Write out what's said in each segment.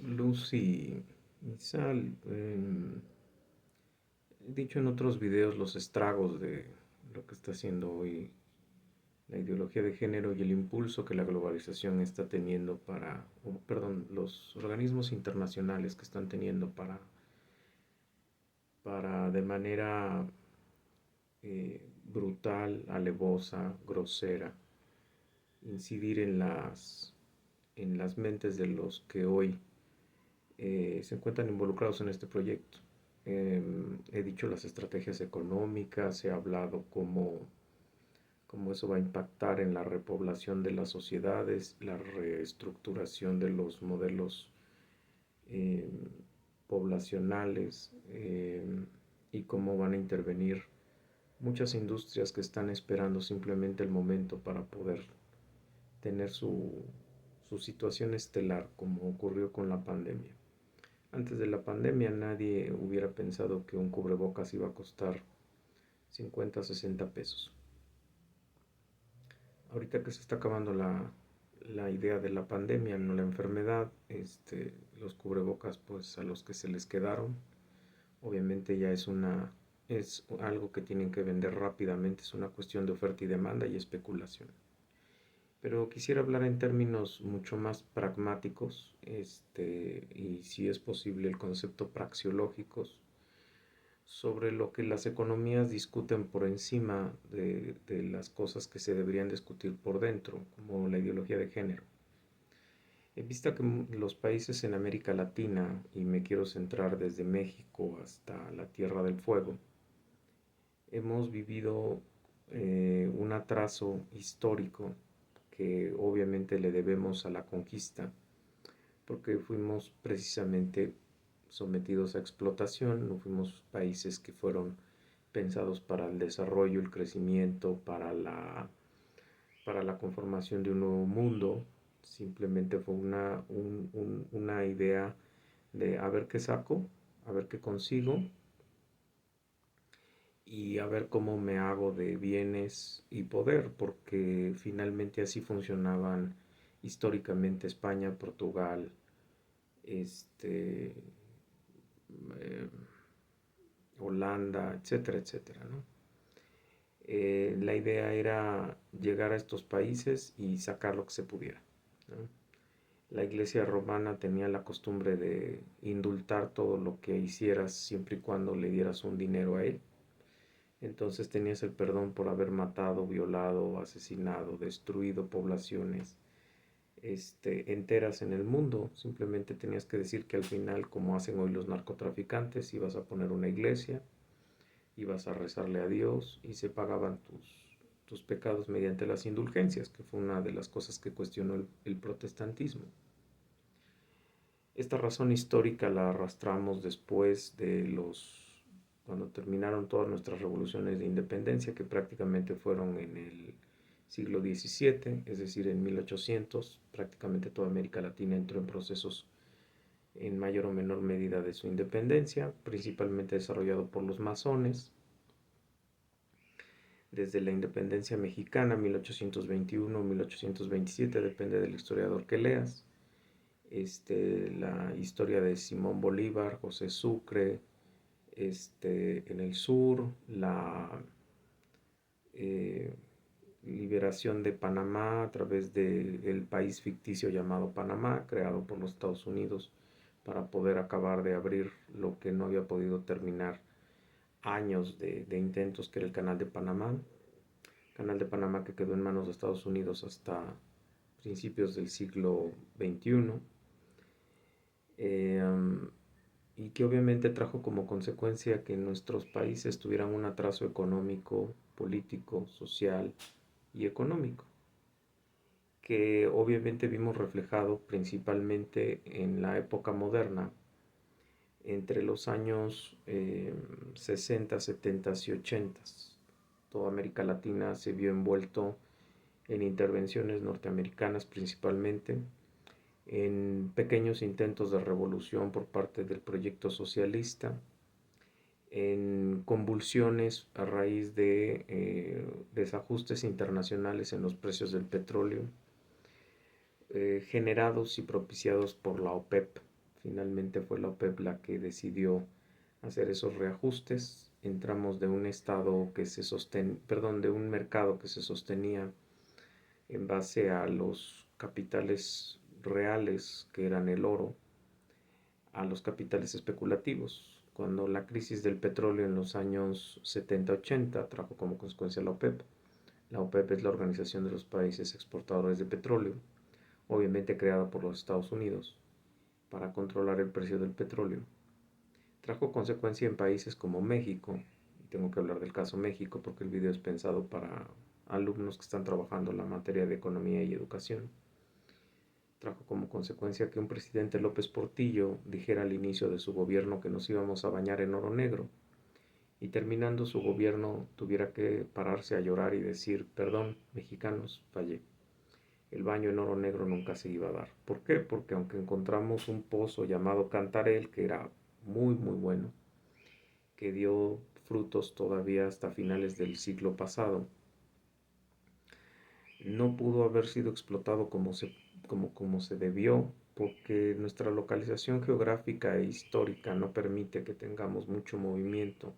Lucy y Sal, he dicho en otros videos los estragos de lo que está haciendo hoy la ideología de género y el impulso que la globalización está teniendo perdón, los organismos internacionales que están teniendo para de manera brutal, alevosa, grosera, incidir en las mentes de los que hoy se encuentran involucrados en este proyecto. He dicho las estrategias económicas, he hablado cómo eso va a impactar en la repoblación de las sociedades, la reestructuración de los modelos eh, poblacionales y cómo van a intervenir muchas industrias que están esperando simplemente el momento para poder tener su situación estelar, como ocurrió con la pandemia. Antes de la pandemia nadie hubiera pensado que un cubrebocas iba a costar 50, 60 pesos. Ahorita que se está acabando la idea de la pandemia, no la enfermedad, los cubrebocas pues a los que se les quedaron, obviamente ya es algo que tienen que vender rápidamente, es una cuestión de oferta y demanda y especulación. Pero quisiera hablar en términos mucho más pragmáticos, y si es posible el concepto praxiológicos, sobre lo que las economías discuten por encima de las cosas que se deberían discutir por dentro, como la ideología de género. En vista que los países en América Latina, y me quiero centrar desde México hasta la Tierra del Fuego, hemos vivido un atraso histórico que obviamente le debemos a la conquista, porque fuimos precisamente sometidos a explotación, no fuimos países que fueron pensados para el desarrollo, el crecimiento, para la conformación de un nuevo mundo. Simplemente fue una idea de a ver qué saco, a ver qué consigo y a ver cómo me hago de bienes y poder, porque finalmente así funcionaban históricamente España, Portugal, este, eh, Holanda, etcétera, etcétera, ¿no? La idea era llegar a estos países y sacar lo que se pudiera, ¿no? La iglesia romana tenía la costumbre de indultar todo lo que hicieras siempre y cuando le dieras un dinero a él. Entonces tenías el perdón por haber matado, violado, asesinado, destruido poblaciones enteras en el mundo. Simplemente tenías que decir que al final, como hacen hoy los narcotraficantes, ibas a poner una iglesia, ibas a rezarle a Dios y se pagaban tus pecados mediante las indulgencias, que fue una de las cosas que cuestionó el protestantismo. Esta razón histórica la arrastramos después cuando terminaron todas nuestras revoluciones de independencia, que prácticamente fueron en el siglo XVII, es decir, en 1800, prácticamente toda América Latina entró en procesos en mayor o menor medida de su independencia, principalmente desarrollado por los masones. Desde la independencia mexicana, 1821-1827, depende del historiador que leas. La historia de Simón Bolívar, José Sucre, en el sur, la eh, liberación de Panamá a través del país ficticio llamado Panamá, creado por los Estados Unidos para poder acabar de abrir lo que no había podido terminar años de intentos, que era el Canal de Panamá. Canal de Panamá que quedó en manos de Estados Unidos hasta principios del siglo XXI. Y que obviamente trajo como consecuencia que nuestros países tuvieran un atraso económico, político, social y económico, que obviamente vimos reflejado principalmente en la época moderna, entre los años 60, 70 y 80. Toda América Latina se vio envuelto en intervenciones norteamericanas principalmente, en pequeños intentos de revolución por parte del proyecto socialista, en convulsiones a raíz de desajustes internacionales en los precios del petróleo, generados y propiciados por la OPEP Finalmente fue la OPEP la que decidió hacer esos reajustes. Entramos de un estado que se de un mercado que se sostenía en base a los capitales reales, que eran el oro, a los capitales especulativos. Cuando la crisis del petróleo en los años 70-80 trajo como consecuencia la OPEP. La OPEP es la Organización de los Países Exportadores de Petróleo, obviamente creada por los Estados Unidos para controlar el precio del petróleo. Trajo consecuencia en países como México. Tengo que hablar del caso México porque el video es pensado para alumnos que están trabajando en la materia de economía y educación. Trajo como consecuencia que un presidente López Portillo dijera al inicio de su gobierno que nos íbamos a bañar en oro negro, y terminando su gobierno tuviera que pararse a llorar y decir: perdón, mexicanos, fallé. El baño en oro negro nunca se iba a dar. ¿Por qué? Porque aunque encontramos un pozo llamado Cantarell, que era muy muy bueno, que dio frutos todavía hasta finales del siglo pasado, no pudo haber sido explotado como se debió, porque nuestra localización geográfica e histórica no permite que tengamos mucho movimiento,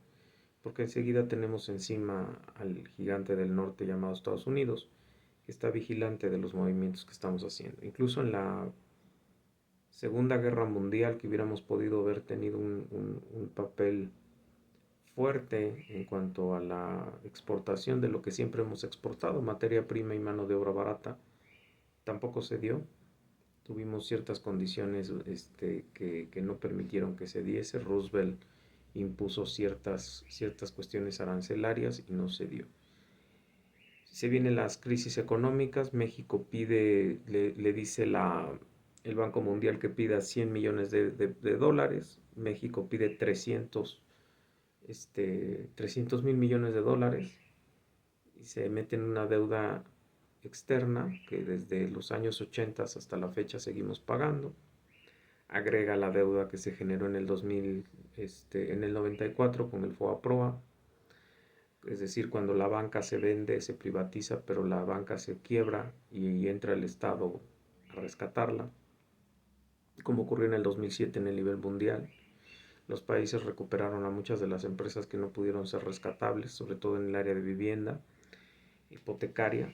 porque enseguida tenemos encima al gigante del norte llamado Estados Unidos, que está vigilante de los movimientos que estamos haciendo. Incluso en la Segunda Guerra Mundial, que hubiéramos podido haber tenido un papel fuerte en cuanto a la exportación de lo que siempre hemos exportado, materia prima y mano de obra barata, tampoco se dio. Tuvimos ciertas condiciones que no permitieron que se diese. Roosevelt impuso ciertas cuestiones arancelarias y no se dio. Se vienen las crisis económicas. México pide, le dice el Banco Mundial que pida 100 millones de dólares. México pide 300 mil millones de dólares y se mete en una deuda externa que desde los años 80 hasta la fecha seguimos pagando. Agrega la deuda que se generó en el 2000, en el 94 con el FOA-PROA, es decir, cuando la banca se vende, se privatiza, pero la banca se quiebra y entra el Estado a rescatarla, como ocurrió en el 2007 en el nivel mundial. Los países recuperaron a muchas de las empresas que no pudieron ser rescatables, sobre todo en el área de vivienda, hipotecaria,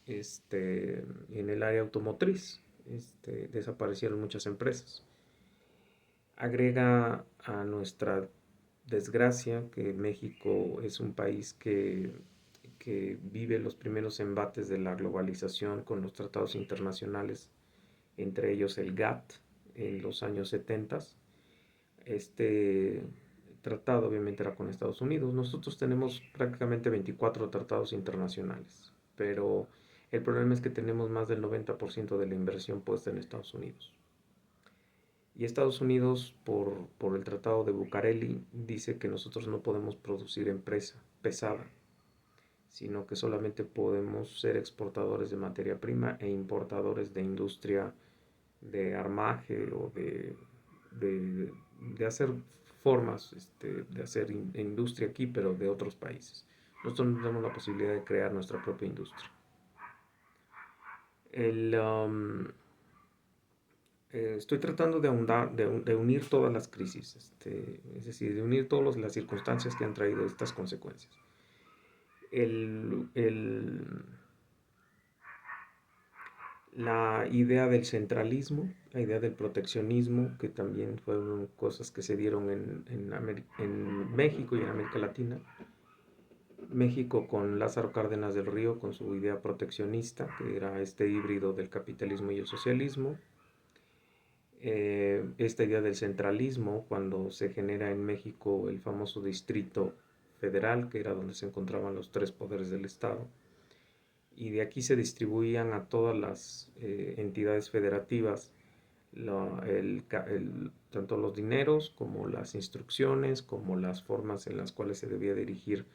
y en el área automotriz. Desaparecieron muchas empresas. Agrega a nuestra desgracia que México es un país que vive los primeros embates de la globalización con los tratados internacionales, entre ellos el GATT en los años 70. Este tratado obviamente era con Estados Unidos. Nosotros tenemos prácticamente 24 tratados internacionales, pero el problema es que tenemos más del 90% de la inversión puesta en Estados Unidos. Y Estados Unidos, por el Tratado de Bucareli, dice que nosotros no podemos producir empresa pesada, sino que solamente podemos ser exportadores de materia prima e importadores de industria de armaje o de hacer formas de hacer industria aquí, pero de otros países. Nosotros no tenemos la posibilidad de crear nuestra propia industria. Estoy tratando de unir todas las crisis, es decir, de unir todas las circunstancias que han traído estas consecuencias. La idea del centralismo, la idea del proteccionismo, que también fueron cosas que se dieron en México y en América Latina. México con Lázaro Cárdenas del Río, con su idea proteccionista, que era este híbrido del capitalismo y el socialismo. Esta idea del centralismo, cuando se genera en México el famoso Distrito Federal, que era donde se encontraban los tres poderes del Estado, y de aquí se distribuían a todas las entidades federativas tanto los dineros como las instrucciones, como las formas en las cuales se debía dirigir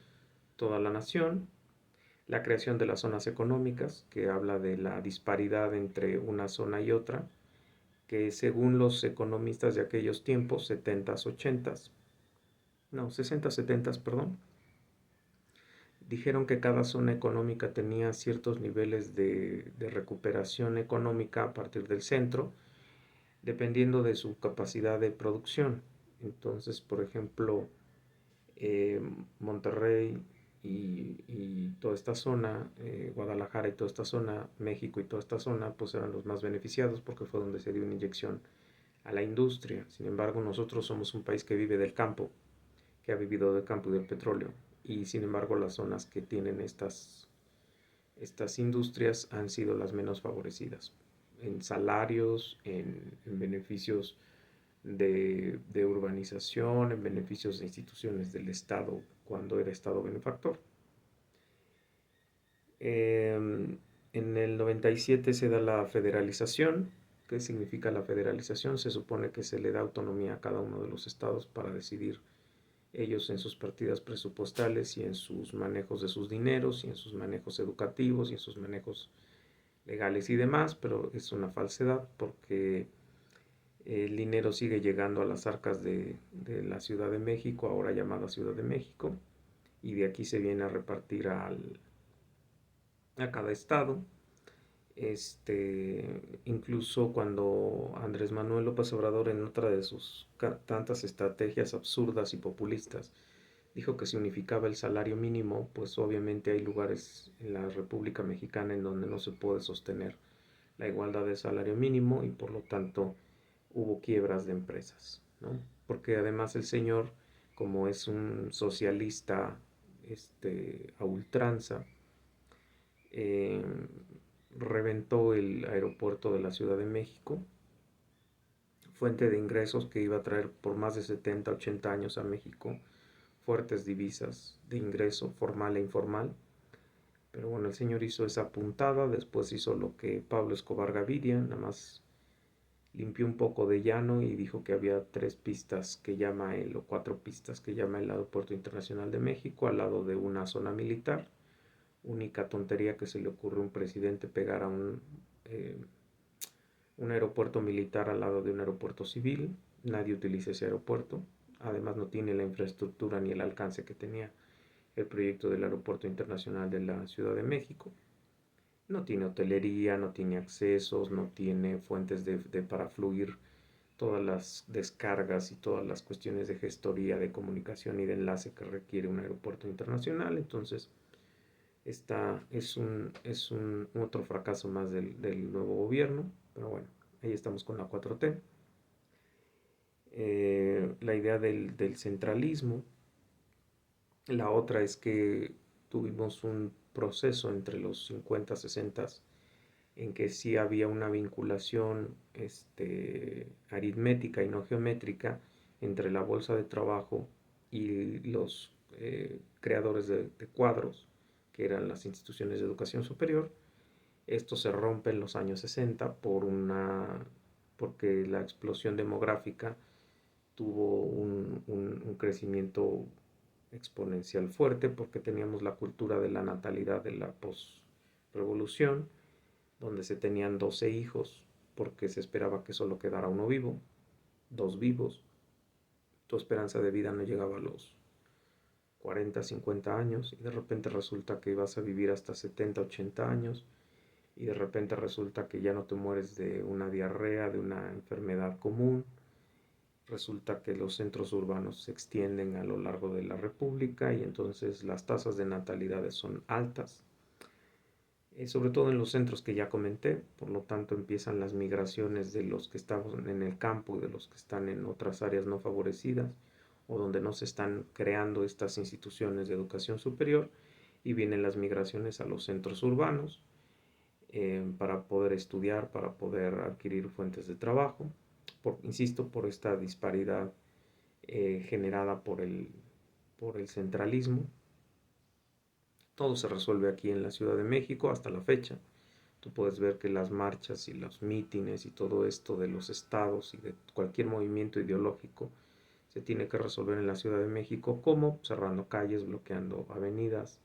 toda la nación. La creación de las zonas económicas, que habla de la disparidad entre una zona y otra, que según los economistas de aquellos tiempos, 70s, 80s, no, 60s, 70s, perdón, dijeron que cada zona económica tenía ciertos niveles de recuperación económica a partir del centro. dependiendo de su capacidad de producción. Entonces, por ejemplo, eh, Monterrey y toda esta zona, Guadalajara y toda esta zona, México y toda esta zona, pues eran los más beneficiados porque fue donde se dio una inyección a la industria. Sin embargo, nosotros somos un país que vive del campo, que ha vivido del campo y del petróleo. Y sin embargo, las zonas que tienen estas industrias han sido las menos favorecidas en salarios, en beneficios de urbanización, en beneficios de instituciones del Estado cuando era Estado benefactor. En el 97 se da la federalización. ¿Qué significa la federalización? Se supone que se le da autonomía a cada uno de los estados para decidir ellos en sus partidas presupuestales y en sus manejos de sus dineros y en sus manejos educativos y en sus manejos legales y demás, pero es una falsedad porque el dinero sigue llegando a las arcas de la Ciudad de México, ahora llamada Ciudad de México, y de aquí se viene a repartir a cada estado. Incluso cuando Andrés Manuel López Obrador, en otra de sus tantas estrategias absurdas y populistas, dijo que se unificaba el salario mínimo, pues obviamente hay lugares en la República Mexicana en donde no se puede sostener la igualdad de salario mínimo y por lo tanto hubo quiebras de empresas, ¿no? Porque además el señor, como es un socialista a ultranza, eh, reventó el aeropuerto de la Ciudad de México, fuente de ingresos que iba a traer por más de 70, 80 años a México fuertes divisas de ingreso formal e informal. Pero bueno, el señor hizo esa puntada, después hizo lo que Pablo Escobar Gaviria, nada más limpió un poco de llano y dijo que había 3 pistas que llama él, o 4 pistas que llama el Aeropuerto Internacional de México, al lado de una zona militar. Única tontería que se le ocurre a un presidente pegar a un aeropuerto militar al lado de un aeropuerto civil. Nadie utiliza ese aeropuerto. Además no tiene la infraestructura ni el alcance que tenía el proyecto del Aeropuerto Internacional de la Ciudad de México. No tiene hotelería, no tiene accesos, no tiene fuentes para fluir todas las descargas y todas las cuestiones de gestoría, de comunicación y de enlace que requiere un aeropuerto internacional. Entonces, es un otro fracaso más del nuevo gobierno, pero bueno, ahí estamos con la 4T. La idea del centralismo. La otra es que tuvimos un proceso entre los 50, 60 en que sí había una vinculación aritmética y no geométrica entre la bolsa de trabajo y los creadores de cuadros, que eran las instituciones de educación superior. Esto se rompe en los años 60 porque la explosión demográfica tuvo un crecimiento exponencial fuerte, porque teníamos la cultura de la natalidad de la posrevolución, donde se tenían 12 hijos, porque se esperaba que solo quedara uno vivo, 2 vivos. Tu esperanza de vida no llegaba a los 40, 50 años, y de repente resulta que vas a vivir hasta 70, 80 años, y de repente resulta que ya no te mueres de una diarrea, de una enfermedad común. Resulta que los centros urbanos se extienden a lo largo de la República y entonces las tasas de natalidad son altas, sobre todo en los centros que ya comenté. Por lo tanto empiezan las migraciones de los que estamos en el campo y de los que están en otras áreas no favorecidas o donde no se están creando estas instituciones de educación superior, y vienen las migraciones a los centros urbanos para poder estudiar, para poder adquirir fuentes de trabajo, insisto, por esta disparidad generada por el centralismo. Todo se resuelve aquí en la Ciudad de México hasta la fecha. Tú puedes ver que las marchas y los mítines y todo esto de los estados y de cualquier movimiento ideológico se tiene que resolver en la Ciudad de México, como cerrando calles, bloqueando avenidas,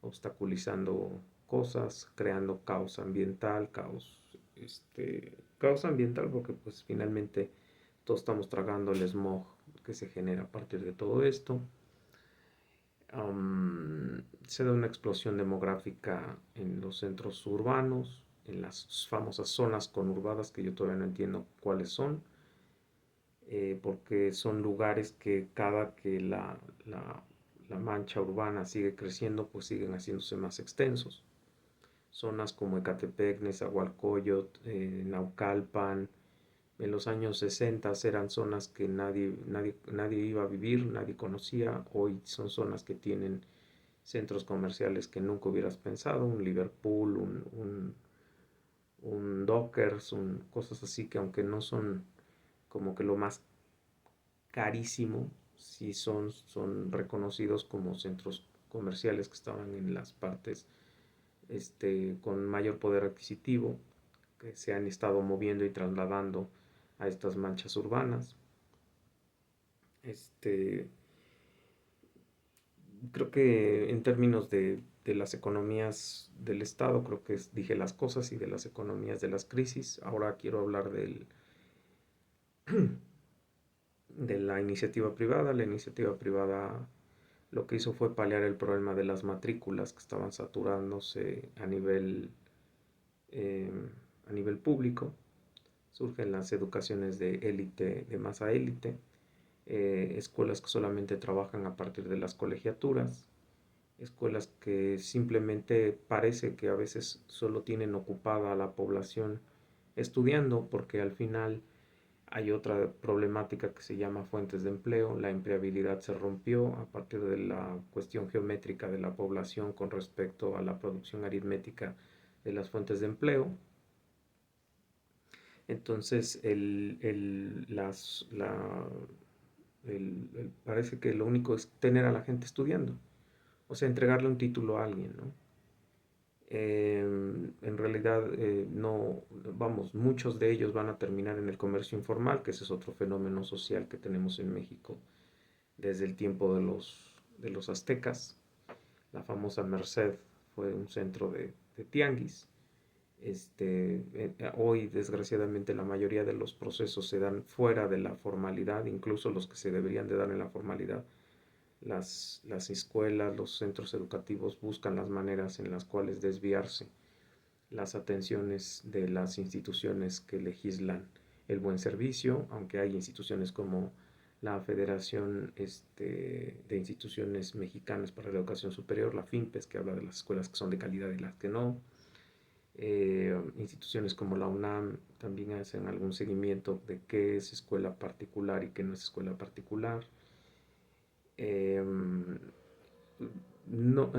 obstaculizando cosas, creando caos ambiental, porque pues finalmente todos estamos tragando el smog que se genera a partir de todo esto. Se da una explosión demográfica en los centros urbanos, en las famosas zonas conurbadas, que yo todavía no entiendo cuáles son, porque son lugares que cada que la mancha urbana sigue creciendo, pues siguen haciéndose más extensos. Zonas como Ecatepec, Nezahualcóyotl, Naucalpan, en los años 60 eran zonas que nadie iba a vivir, nadie conocía. Hoy son zonas que tienen centros comerciales que nunca hubieras pensado, un Liverpool, un Dockers, cosas así que aunque no son como que lo más carísimo, sí son reconocidos como centros comerciales que estaban en las partes con mayor poder adquisitivo, que se han estado moviendo y trasladando a estas manchas urbanas. Este, Creo que en términos de las economías del Estado, creo que dije las cosas, y de las economías de las crisis. Ahora quiero hablar de la iniciativa privada. La iniciativa privada lo que hizo fue paliar el problema de las matrículas que estaban saturándose eh, a nivel público. Surgen las educaciones de élite, de masa élite, escuelas que solamente trabajan a partir de las colegiaturas, escuelas que simplemente parece que a veces solo tienen ocupada a la población estudiando, porque al final hay otra problemática que se llama fuentes de empleo. La empleabilidad se rompió a partir de la cuestión geométrica de la población con respecto a la producción aritmética de las fuentes de empleo. Entonces, parece que lo único es tener a la gente estudiando, o sea, entregarle un título a alguien, ¿no? En realidad, no, vamos, muchos de ellos van a terminar en el comercio informal, que ese es otro fenómeno social que tenemos en México desde el tiempo de los aztecas. La famosa Merced fue un centro de tianguis. Hoy, desgraciadamente, la mayoría de los procesos se dan fuera de la formalidad, incluso los que se deberían de dar en la formalidad. Las escuelas, los centros educativos buscan las maneras en las cuales desviarse las atenciones de las instituciones que legislan el buen servicio, aunque hay instituciones como la Federación de Instituciones Mexicanas para la Educación Superior, la FIMPES, que habla de las escuelas que son de calidad y las que no. Instituciones como la UNAM también hacen algún seguimiento de qué es escuela particular y qué no es escuela particular. Eh, no,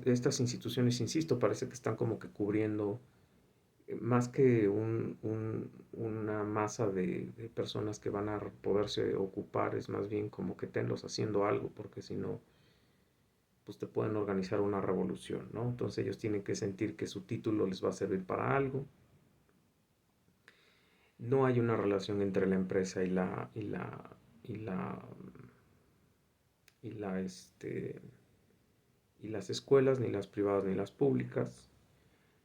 Estas instituciones, insisto, parece que están como que cubriendo más que una masa de personas que van a poderse ocupar. Es más bien como que tenlos haciendo algo, porque si no, pues te pueden organizar una revolución, ¿no? Entonces ellos tienen que sentir que su título les va a servir para algo. No hay una relación entre la empresa y la, y la, y las escuelas, ni las privadas ni las públicas.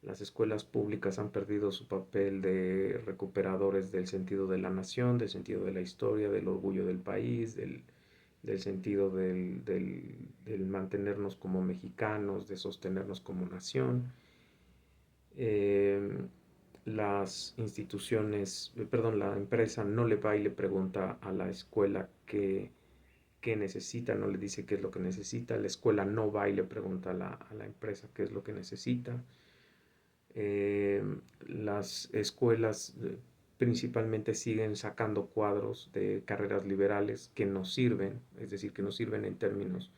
Las escuelas públicas han perdido su papel de recuperadores del sentido de la nación, del sentido de la historia, del orgullo del país, del sentido del mantenernos como mexicanos, de sostenernos como nación. Eh, las instituciones, perdón, la empresa no le va y le pregunta a la escuela qué necesita, no le dice qué es lo que necesita. La escuela no va y le pregunta a la empresa qué es lo que necesita. Las escuelas principalmente siguen sacando cuadros de carreras liberales que no sirven, es decir, que no sirven en términos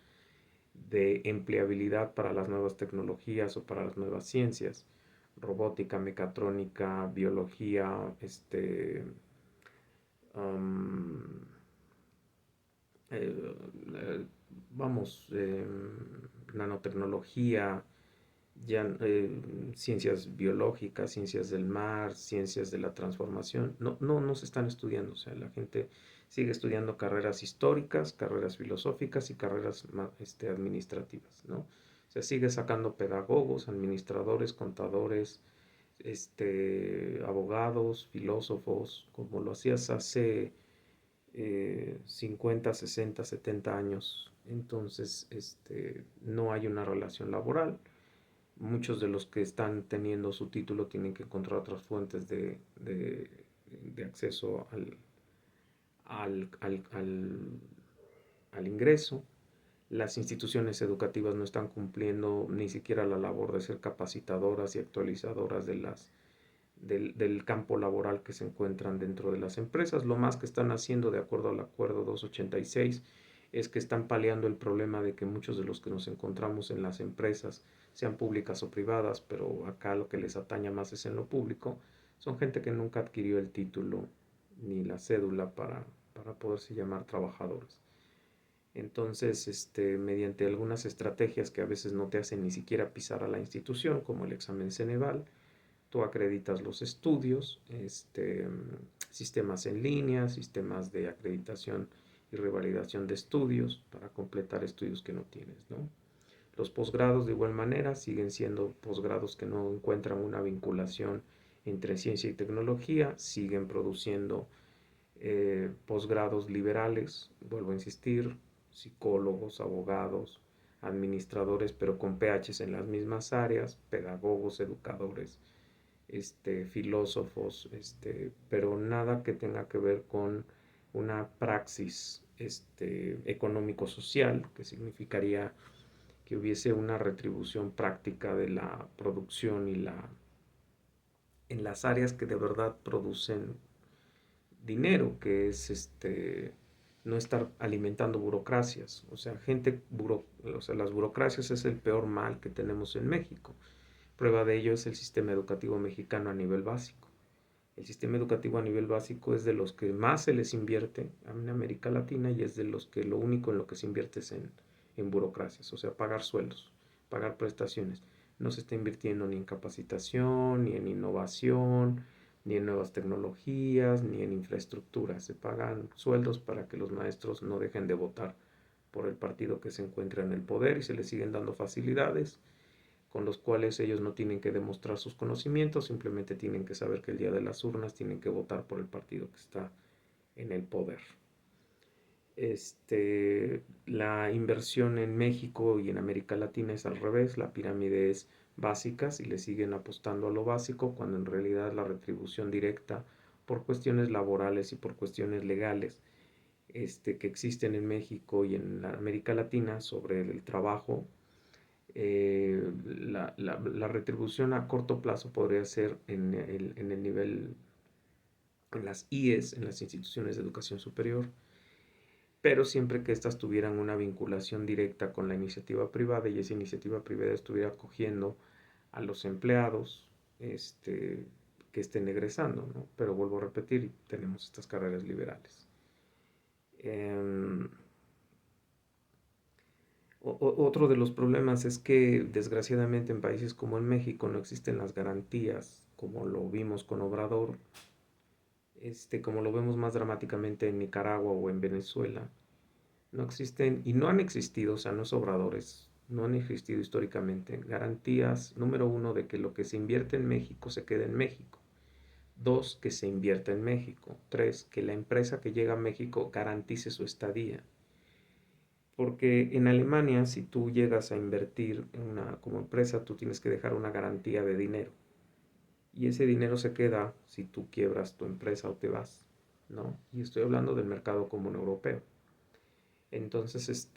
de empleabilidad para las nuevas tecnologías o para las nuevas ciencias, robótica, mecatrónica, biología, um, eh, eh, vamos, nanotecnología, ya, ciencias biológicas, ciencias del mar, ciencias de la transformación, no se están estudiando. O sea, la gente sigue estudiando carreras históricas, carreras filosóficas y carreras administrativas, ¿no? O sea, sigue sacando pedagogos, administradores, contadores, abogados, filósofos, como lo hacías hace 50, 60, 70 años. Entonces, no hay una relación laboral. Muchos de los que están teniendo su título tienen que encontrar otras fuentes de acceso al, al, al, al ingreso. Las instituciones educativas no están cumpliendo ni siquiera la labor de ser capacitadoras y actualizadoras del campo laboral que se encuentran dentro de las empresas. Lo más que están haciendo, de acuerdo al acuerdo 286, es que están paliando el problema de que muchos de los que nos encontramos en las empresas, sean públicas o privadas, pero acá lo que les ataña más es en lo público, son gente que nunca adquirió el título ni la cédula para poderse llamar trabajadores. Entonces, mediante algunas estrategias que a veces no te hacen ni siquiera pisar a la institución, como el examen Ceneval, tú acreditas los estudios, sistemas en línea, sistemas de acreditación y revalidación de estudios para completar estudios que no tienes, ¿no? Los posgrados de igual manera siguen siendo posgrados que no encuentran una vinculación entre ciencia y tecnología, siguen produciendo posgrados liberales, vuelvo a insistir, psicólogos, abogados, administradores, pero con PHs en las mismas áreas, pedagogos, educadores, filósofos, pero nada que tenga que ver con una praxis económico-social, que significaría que hubiese una retribución práctica de la producción en las áreas que de verdad producen dinero, que es no estar alimentando burocracias. O sea, o sea, las burocracias es el peor mal que tenemos en México. Prueba de ello es el sistema educativo mexicano a nivel básico. El sistema educativo a nivel básico es de los que más se les invierte en América Latina y es de los que lo único en lo que se invierte es en burocracias, o sea, pagar sueldos, pagar prestaciones. No se está invirtiendo ni en capacitación, ni en innovación, ni en nuevas tecnologías, ni en infraestructura. Se pagan sueldos para que los maestros no dejen de votar por el partido que se encuentra en el poder y se les siguen dando facilidades con los cuales ellos no tienen que demostrar sus conocimientos, simplemente tienen que saber que el día de las urnas tienen que votar por el partido que está en el poder. La inversión en México y en América Latina es al revés, la pirámide es básicas y le siguen apostando a lo básico cuando en realidad la retribución directa por cuestiones laborales y por cuestiones legales que existen en México y en América Latina sobre el trabajo, la retribución a corto plazo podría ser en el nivel, en las IES, en las instituciones de educación superior, pero siempre que éstas tuvieran una vinculación directa con la iniciativa privada y esa iniciativa privada estuviera acogiendo a los empleados que estén egresando, ¿no? Pero vuelvo a repetir, tenemos estas carreras liberales. Otro de los problemas es que desgraciadamente en países como en México no existen las garantías, como lo vimos con Obrador, como lo vemos más dramáticamente en Nicaragua o en Venezuela. No existen y no han existido, o sea, no es Obradores, no han existido históricamente garantías, número uno, de que lo que se invierte en México se quede en México. Dos, que se invierta en México. Tres, que la empresa que llega a México garantice su estadía. Porque en Alemania, si tú llegas a invertir como empresa, tú tienes que dejar una garantía de dinero. Y ese dinero se queda si tú quiebras tu empresa o te vas, ¿no? Y estoy hablando del mercado común europeo. Entonces,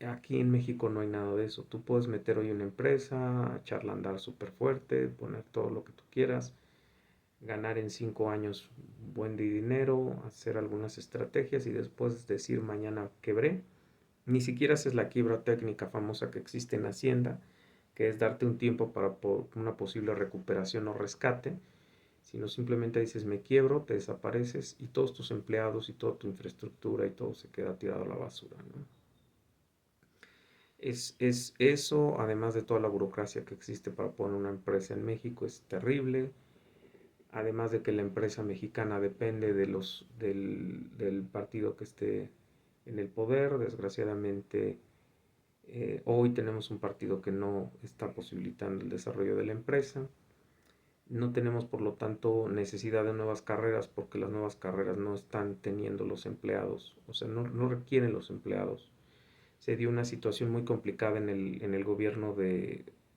aquí en México no hay nada de eso. Tú puedes meter hoy una empresa, echarla a andar súper fuerte, poner todo lo que tú quieras, ganar en 5 años buen dinero, hacer algunas estrategias y después decir mañana quebré. Ni siquiera haces la quiebra técnica famosa que existe en Hacienda, que es darte un tiempo para una posible recuperación o rescate, sino simplemente dices me quiebro, te desapareces y todos tus empleados y toda tu infraestructura y todo se queda tirado a la basura, ¿no? Es eso, además de toda la burocracia que existe para poner una empresa en México, es terrible. Además de que la empresa mexicana depende del partido que esté en el poder. Desgraciadamente, hoy tenemos un partido que no está posibilitando el desarrollo de la empresa. No tenemos, por lo tanto, necesidad de nuevas carreras porque las nuevas carreras no están teniendo los empleados, o sea, no requieren los empleados. Se dio una situación muy complicada en el gobierno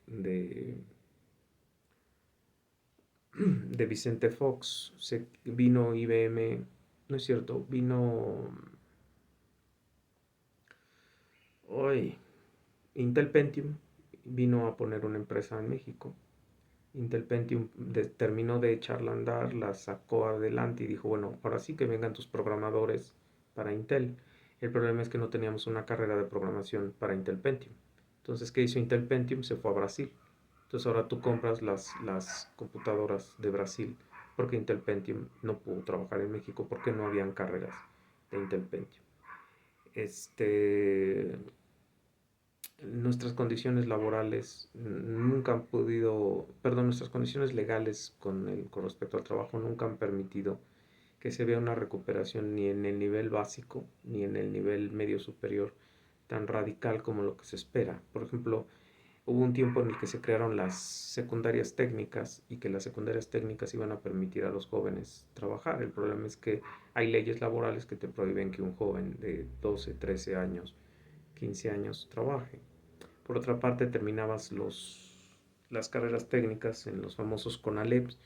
de, de Vicente Fox. Vino IBM, no es cierto, vino hoy Intel Pentium, vino a poner una empresa en México. Intel Pentium terminó de echarla a andar, la sacó adelante y dijo, bueno, ahora sí que vengan tus programadores para Intel. El problema es que no teníamos una carrera de programación para Intel Pentium. Entonces, ¿qué hizo Intel Pentium? Se fue a Brasil. Entonces ahora tú compras las computadoras de Brasil porque Intel Pentium no pudo trabajar en México porque no habían carreras de Intel Pentium. Este, Nuestras condiciones laborales nunca han podido, perdón, nuestras condiciones legales con respecto al trabajo nunca han permitido que se vea una recuperación ni en el nivel básico ni en el nivel medio superior tan radical como lo que se espera. Por ejemplo, hubo un tiempo en el que se crearon las secundarias técnicas y que las secundarias técnicas iban a permitir a los jóvenes trabajar. El problema es que hay leyes laborales que te prohíben que un joven de 12, 13 años, 15 años trabaje. Por otra parte, terminabas las carreras técnicas en los famosos CONALEPs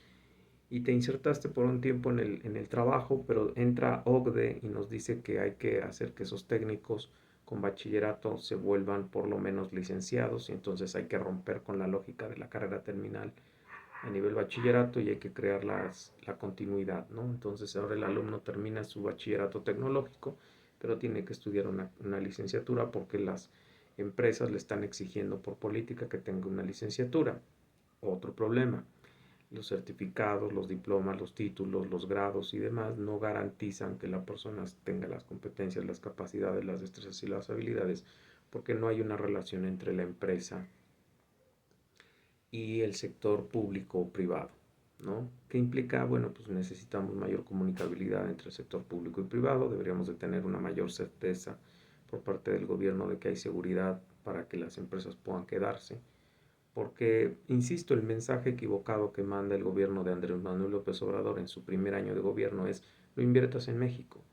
y te insertaste por un tiempo en el trabajo, pero entra OCDE y nos dice que hay que hacer que esos técnicos con bachillerato se vuelvan por lo menos licenciados y entonces hay que romper con la lógica de la carrera terminal a nivel bachillerato y hay que crear la continuidad, ¿no? Entonces ahora el alumno termina su bachillerato tecnológico, pero tiene que estudiar una licenciatura porque las empresas le están exigiendo por política que tenga una licenciatura. Otro problema, los certificados, los diplomas, los títulos, los grados y demás no garantizan que la persona tenga las competencias, las capacidades, las destrezas y las habilidades, porque no hay una relación entre la empresa y el sector público o privado, ¿no? ¿Qué implica? Bueno, pues necesitamos mayor comunicabilidad entre el sector público y privado, deberíamos de tener una mayor certeza por parte del gobierno de que hay seguridad para que las empresas puedan quedarse, porque, insisto, el mensaje equivocado que manda el gobierno de Andrés Manuel López Obrador en su primer año de gobierno es no inviertas en México,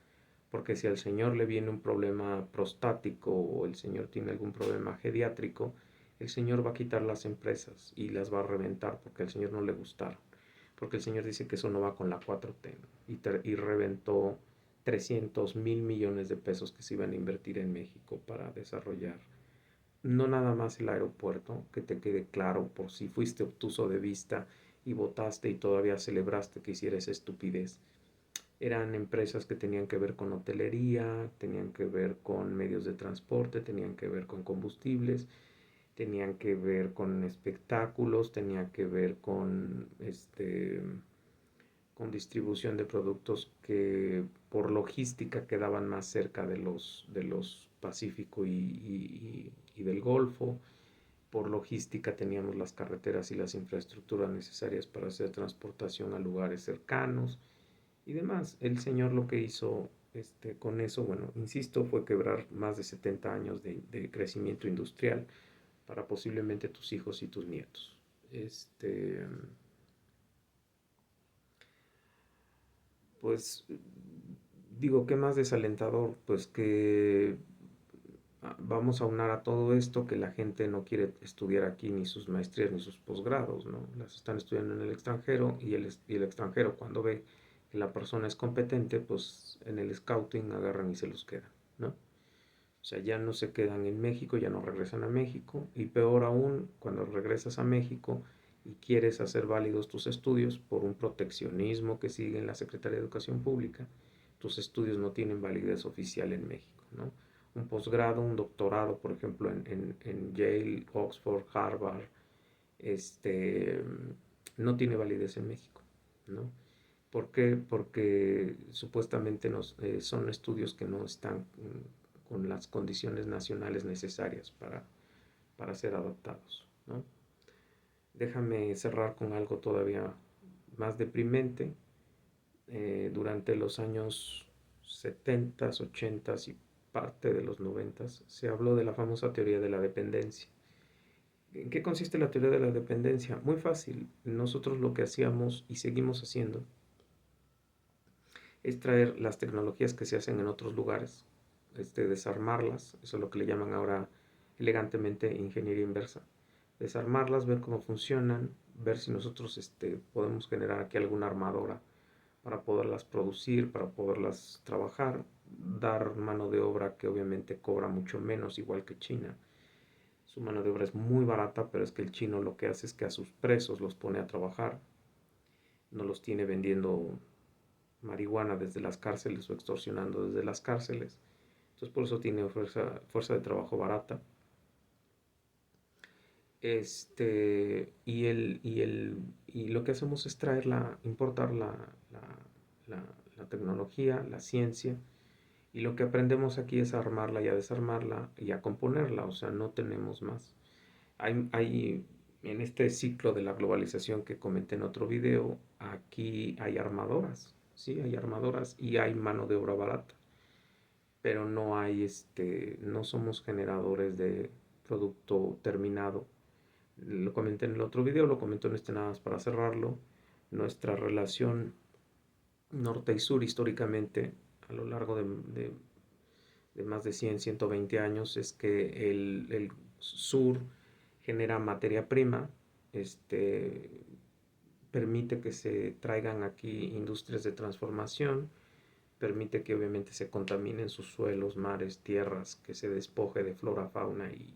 porque si al señor le viene un problema prostático o el señor tiene algún problema geriátrico, el señor va a quitar las empresas y las va a reventar porque al señor no le gustaron, porque el señor dice que eso no va con la 4T y reventó 300,000 millones de pesos que se iban a invertir en México para desarrollar no nada más el aeropuerto, que te quede claro por si fuiste obtuso de vista y votaste y todavía celebraste que hiciera esa estupidez. Eran empresas que tenían que ver con hotelería, tenían que ver con medios de transporte, tenían que ver con combustibles, tenían que ver con espectáculos, tenían que ver con distribución de productos que por logística quedaban más cerca de los Pacífico y del Golfo. Por logística teníamos las carreteras y las infraestructuras necesarias para hacer transportación a lugares cercanos y demás. El señor lo que hizo con eso, bueno, insisto, fue quebrar más de 70 años de crecimiento industrial para posiblemente tus hijos y tus nietos. Pues digo, ¿qué más desalentador? Pues que vamos a unar a todo esto que la gente no quiere estudiar aquí ni sus maestrías ni sus posgrados, ¿no? Las están estudiando en el extranjero y el extranjero cuando ve que la persona es competente, pues en el scouting agarran y se los quedan, ¿no? O sea, ya no se quedan en México, ya no regresan a México y peor aún, cuando regresas a México y quieres hacer válidos tus estudios por un proteccionismo que sigue en la Secretaría de Educación Pública, tus estudios no tienen validez oficial en México, ¿no? Un posgrado, un doctorado, por ejemplo, en Yale, Oxford, Harvard, no tiene validez en México, ¿no? ¿Por qué? Porque supuestamente son estudios que no están con las condiciones nacionales necesarias para ser adoptados, ¿no? Déjame cerrar con algo todavía más deprimente. Durante los años 70, 80 y parte de los 90 se habló de la famosa teoría de la dependencia. ¿En qué consiste la teoría de la dependencia? Muy fácil. Nosotros lo que hacíamos y seguimos haciendo es traer las tecnologías que se hacen en otros lugares, desarmarlas, eso es lo que le llaman ahora elegantemente ingeniería inversa, desarmarlas, ver cómo funcionan, ver si nosotros podemos generar aquí alguna armadora para poderlas producir, para poderlas trabajar, dar mano de obra que obviamente cobra mucho menos, igual que China. Su mano de obra es muy barata, pero es que el chino lo que hace es que a sus presos los pone a trabajar, no los tiene vendiendo marihuana desde las cárceles o extorsionando desde las cárceles. Entonces por eso tiene fuerza de trabajo barata. Y lo que hacemos es importar la tecnología, la ciencia, y lo que aprendemos aquí es a armarla y a desarmarla y a componerla, o sea, no tenemos más. En este ciclo de la globalización que comenté en otro video, aquí hay armadoras, sí, hay armadoras y hay mano de obra barata, pero no somos generadores de producto terminado. Lo comenté en el otro video, lo comento en este nada más para cerrarlo. Nuestra relación norte y sur históricamente a lo largo de más de 100, 120 años es que el sur genera materia prima, permite que se traigan aquí industrias de transformación, permite que obviamente se contaminen sus suelos, mares, tierras, que se despoje de flora, fauna y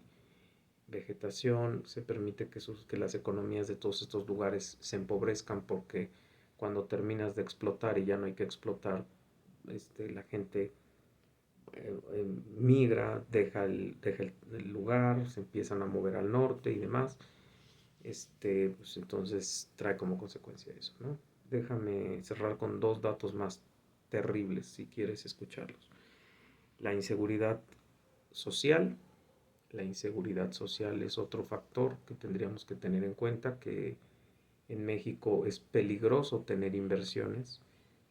vegetación, se permite que las economías de todos estos lugares se empobrezcan porque cuando terminas de explotar y ya no hay que explotar, la gente migra, deja el lugar, se empiezan a mover al norte y demás. Pues entonces trae como consecuencia eso, ¿no? Déjame cerrar con dos datos más terribles si quieres escucharlos. La inseguridad social. La inseguridad social es otro factor que tendríamos que tener en cuenta, que en México es peligroso tener inversiones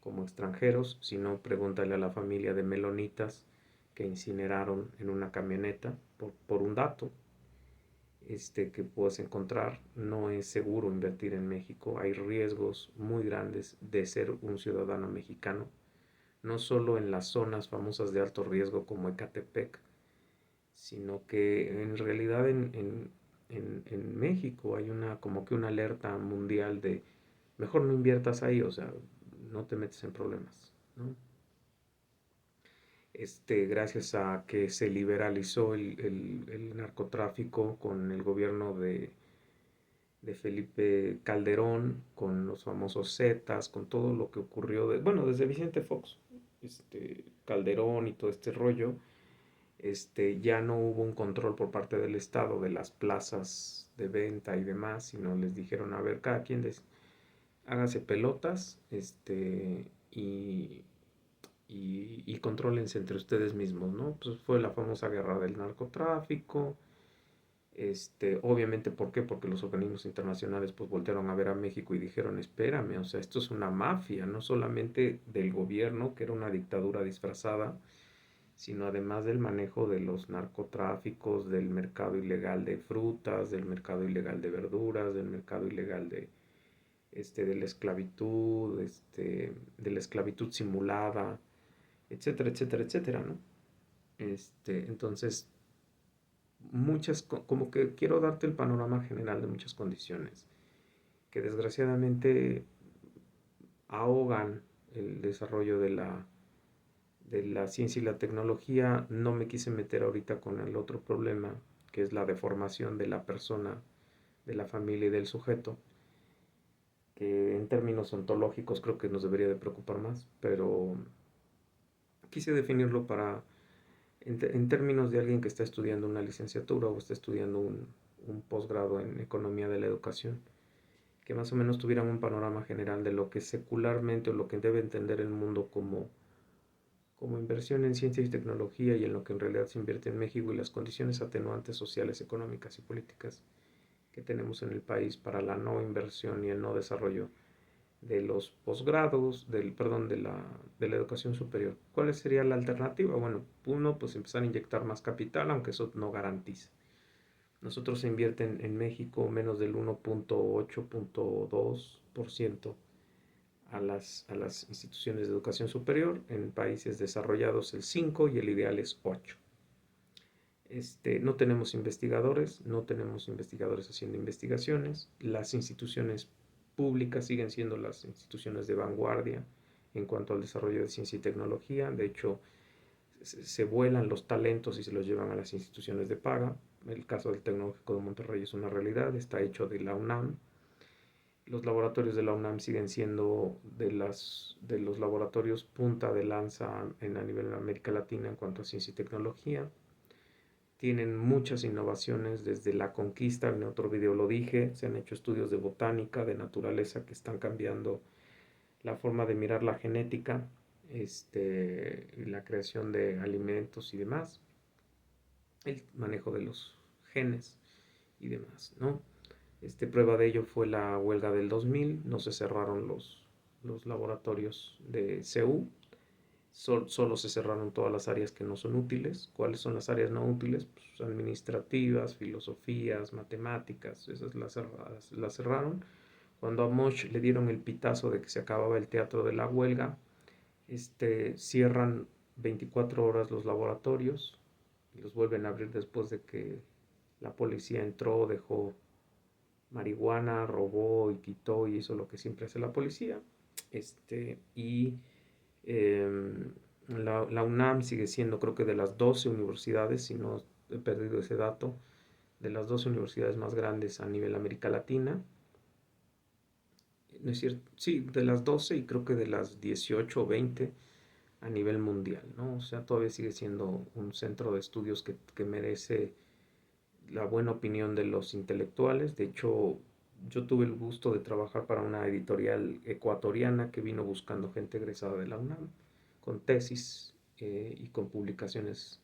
como extranjeros. Si no, pregúntale a la familia de melonitas que incineraron en una camioneta por un dato que puedes encontrar. No es seguro invertir en México. Hay riesgos muy grandes de ser un ciudadano mexicano, no solo en las zonas famosas de alto riesgo como Ecatepec, sino que en realidad en México hay como que una alerta mundial de mejor no inviertas ahí, o sea, no te metes en problemas, ¿no? Gracias a que se liberalizó el narcotráfico con el gobierno de Felipe Calderón, con los famosos Zetas, con todo lo que ocurrió, bueno, desde Vicente Fox, Calderón y todo este rollo, ya no hubo un control por parte del Estado de las plazas de venta y demás, sino les dijeron, a ver, cada quien hágase pelotas, y, y contrólense entre ustedes mismos, ¿no? Pues fue la famosa guerra del narcotráfico. Obviamente, ¿por qué? Porque los organismos internacionales pues voltearon a ver a México y dijeron, espérame, o sea, esto es una mafia, no solamente del gobierno, que era una dictadura disfrazada, sino además del manejo de los narcotráficos, del mercado ilegal de frutas, del mercado ilegal de verduras, del mercado ilegal de la esclavitud, de la esclavitud simulada, etcétera, etcétera, etcétera, ¿no? Entonces, como que quiero darte el panorama general de muchas condiciones que desgraciadamente ahogan el desarrollo de la ciencia y la tecnología. No me quise meter ahorita con el otro problema, que es la deformación de la persona, de la familia y del sujeto, que en términos ontológicos creo que nos debería de preocupar más, pero quise definirlo en términos de alguien que está estudiando una licenciatura o está estudiando un posgrado en economía de la educación, que más o menos tuvieran un panorama general de lo que secularmente o lo que debe entender el mundo como inversión en ciencia y tecnología y en lo que en realidad se invierte en México y las condiciones atenuantes sociales, económicas y políticas que tenemos en el país para la no inversión y el no desarrollo de los posgrados, de la educación superior. ¿Cuál sería la alternativa? Bueno, uno, pues empezar a inyectar más capital, aunque eso no garantiza. Nosotros se invierte en México menos del 1.8.2% a las instituciones de educación superior, en países desarrollados el 5% y el ideal es 8%. No tenemos investigadores, no tenemos investigadores haciendo investigaciones. Las instituciones públicas siguen siendo las instituciones de vanguardia en cuanto al desarrollo de ciencia y tecnología. De hecho, se vuelan los talentos y se los llevan a las instituciones de paga. El caso del Tecnológico de Monterrey es una realidad, está hecho de la UNAM. Los laboratorios de la UNAM siguen siendo de los laboratorios punta de lanza a nivel de América Latina en cuanto a ciencia y tecnología. Tienen muchas innovaciones desde la conquista, en otro video lo dije, se han hecho estudios de botánica, de naturaleza que están cambiando la forma de mirar la genética, la creación de alimentos y demás, el manejo de los genes y demás, ¿no? Prueba de ello fue la huelga del 2000, no se cerraron los laboratorios de CEU, solo se cerraron todas las áreas que no son útiles. ¿Cuáles son las áreas no útiles? Pues administrativas, filosofías, matemáticas, esas las cerraron. Cuando a Mosh le dieron el pitazo de que se acababa el teatro de la huelga, cierran 24 horas los laboratorios y los vuelven a abrir después de que la policía entró, dejó marihuana, robó y quitó y hizo lo que siempre hace la policía. Y la UNAM sigue siendo, creo que de las 12 universidades, si no he perdido ese dato, de las 12 universidades más grandes a nivel América Latina. ¿No es cierto? Sí, de las 12 y creo que de las 18 o 20 a nivel mundial, ¿no? O sea, todavía sigue siendo un centro de estudios que merece la buena opinión de los intelectuales. De hecho, yo tuve el gusto de trabajar para una editorial ecuatoriana que vino buscando gente egresada de la UNAM, con tesis y con publicaciones,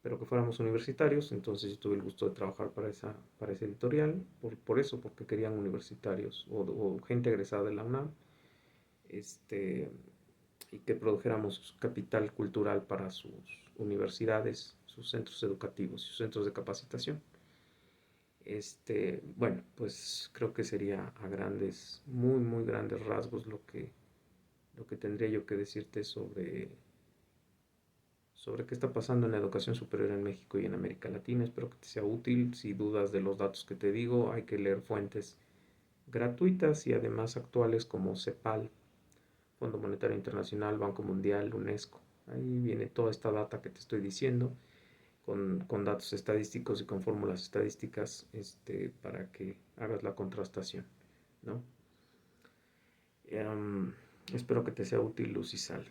pero que fuéramos universitarios. Entonces yo tuve el gusto de trabajar para esa editorial, por eso, porque querían universitarios o gente egresada de la UNAM, y que produjéramos capital cultural para sus universidades, sus centros educativos, sus centros de capacitación. Bueno, pues creo que sería a grandes, muy, muy grandes rasgos lo que tendría yo que decirte sobre qué está pasando en la educación superior en México y en América Latina. Espero que te sea útil. Si dudas de los datos que te digo, hay que leer fuentes gratuitas y además actuales como CEPAL, Fondo Monetario Internacional, Banco Mundial, UNESCO. Ahí viene toda esta data que te estoy diciendo, con datos estadísticos y con fórmulas estadísticas, para que hagas la contrastación, ¿no? Espero que te sea útil, Luz y Sal.